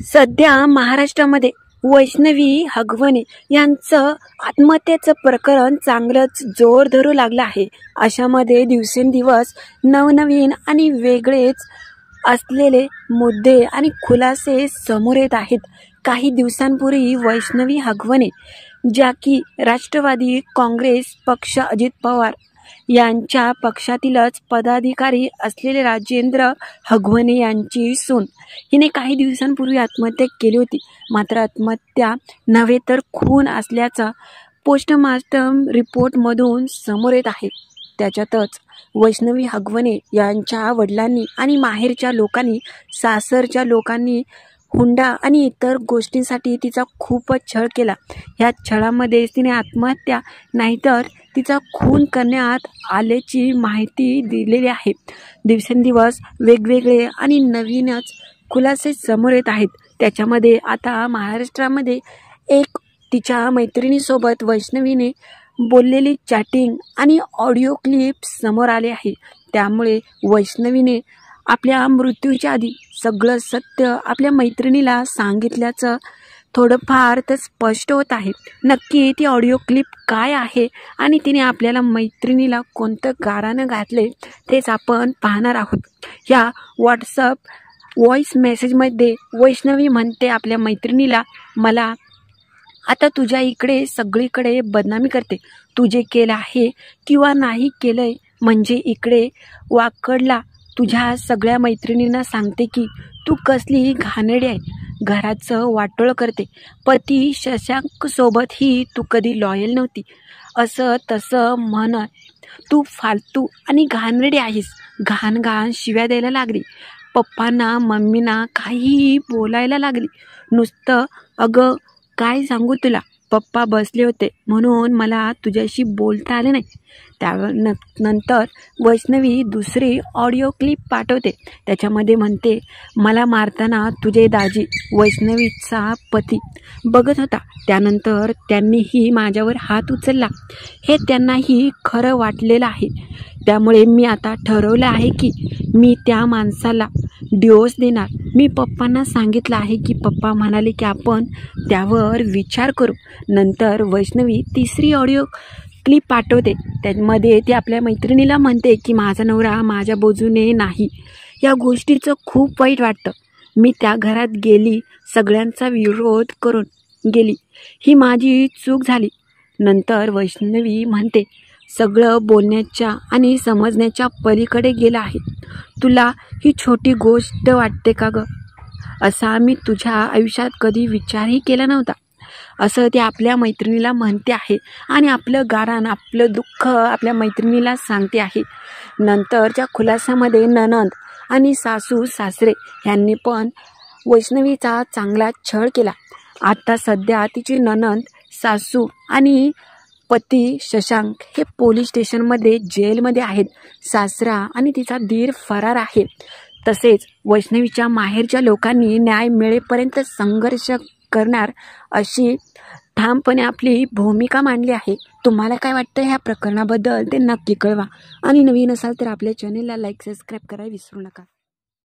सध्या महाराष्ट्रामध्ये वैष्णवी हगवणे यांचं आत्महत्येचं प्रकरण चांगलंच जोर धरू लागलं आहे. अशामध्ये दिवसेंदिवस नवनवीन आणि वेगळेच असलेले मुद्दे आणि खुलासे समोर येत आहेत. काही दिवसांपूर्वी वैष्णवी हगवणे, ज्या की राष्ट्रवादी काँग्रेस पक्ष अजित पवार यांच्या पक्षातीलच पदाधिकारी असलेले राजेंद्र हगवणे यांची सून, हिने काही दिवसांपूर्वी आत्महत्या केली होती. मात्र आत्महत्या नव्हे तर खून असल्याचं पोस्टमार्टम रिपोर्टमधून समोर येत आहे. त्याच्यातच वैष्णवी हगवणे यांच्या वडिलांनी आणि माहेरच्या लोकांनी, सासरच्या लोकांनी हुंडा आणि इतर गोष्टींसाठी तिचा खूपच छळ केला. ह्या छळामध्ये तिने आत्महत्या नाहीतर तिचा खून करण्यात आल्याची माहिती दिलेली आहे. दिवसेंदिवस वेगवेगळे आणि नवीनच खुलासे समोर येत आहेत. त्याच्यामध्ये आता महाराष्ट्रामध्ये एक तिच्या मैत्रिणीसोबत वैष्णवीने बोललेली चॅटिंग आणि ऑडिओ क्लिप समोर आले आहे. त्यामुळे वैष्णवीने आपल्या मृत्यूच्या आधी सगळं सत्य आपल्या मैत्रिणीला सांगितल्याचं थोडंफार तर स्पष्ट होत आहे. नक्की ती ऑडिओ क्लिप काय आहे आणि तिने आपल्याला मैत्रिणीला कोणतं गारानं घातले तेच आपण पाहणार आहोत. या व्हॉट्सअप व्हॉइस मेसेजमध्ये वैष्णवी म्हणते आपल्या मैत्रिणीला, मला आता तुझ्या इकडे सगळीकडे बदनामी करते. तू जे केलं आहे किंवा नाही केलंय म्हणजे इकडे वाकडला तुझ्या सगळ्या मैत्रिणींना सांगते की तू कसली घाणेरडी आहे. घराचं वाटोळं करते. पती शशांकसोबतही तू कधी लॉयल नव्हती. असं तसं म्हणत तू फालतू आणि घाणेरडी आहेस. घाण घाण शिव्या द्यायला लागली. पप्पांना मम्मीना काहीही बोलायला लागली. नुसतं अगं काय सांगू तुला, पप्पा बसले होते म्हणून मला तुझ्याशी बोलता आले नाही. त्यानंतर वैष्णवी दुसरी ऑडिओ क्लिप पाठवते. त्याच्यामध्ये म्हणते, मला मारताना तुझे दाजी वैष्णवीचा पती बघत होता. त्यानंतर त्यांनीही माझ्यावर हात उचलला. हे त्यांनाही खरं वाटलेलं आहे. त्यामुळे मी आता ठरवलं आहे की मी त्या माणसाला डिवोर्स देणार. मी पप्पांना सांगितलं आहे की पप्पा म्हणाले की आपण त्यावर विचार करू. नंतर वैष्णवी तिसरी ऑडिओ क्लिप पाठवते. त्यामध्ये ती आपल्या मैत्रिणीला म्हणते की माझा नवरा माझ्या बाजूने नाही. या गोष्टीचं खूप वाईट वाटतं. मी त्या घरात गेली, सगळ्यांचा विरोध करून गेली. ही माझी चूक झाली. नंतर वैष्णवी म्हणते, सगळं बोलण्याच्या आणि समजण्याच्या पलीकडे गेलं आहे. तुला ही छोटी गोष्ट वाटते का गं? असा मी तुझ्या आयुष्यात कधी विचारही केला नव्हता. असं ते आपल्या मैत्रिणीला म्हणते आहे आणि आपलं गाराण, आपलं दुःख आपल्या मैत्रिणीला सांगते आहे. नंतरच्या खुलासामध्ये नणंद आणि सासू सासरे यांनी पण वैष्णवीचा चांगला छळ केला. आता सध्या तिची नणंद, सासू आणि पती शशांक हे पोलीस स्टेशनमध्ये जेलमध्ये आहेत. सासरा आणि तिचा दीर फरार आहे. तसेच वैष्णवीच्या माहेरच्या लोकांनी न्याय मिळेपर्यंत संघर्ष करणार अशी ठामपणे आपली भूमिका मांडली आहे. तुम्हाला काय वाटतं ह्या प्रकरणाबद्दल ते नक्की कळवा आणि नवीन असाल तर आपल्या चॅनेलला लाईक, सबस्क्राईब करायला विसरू नका.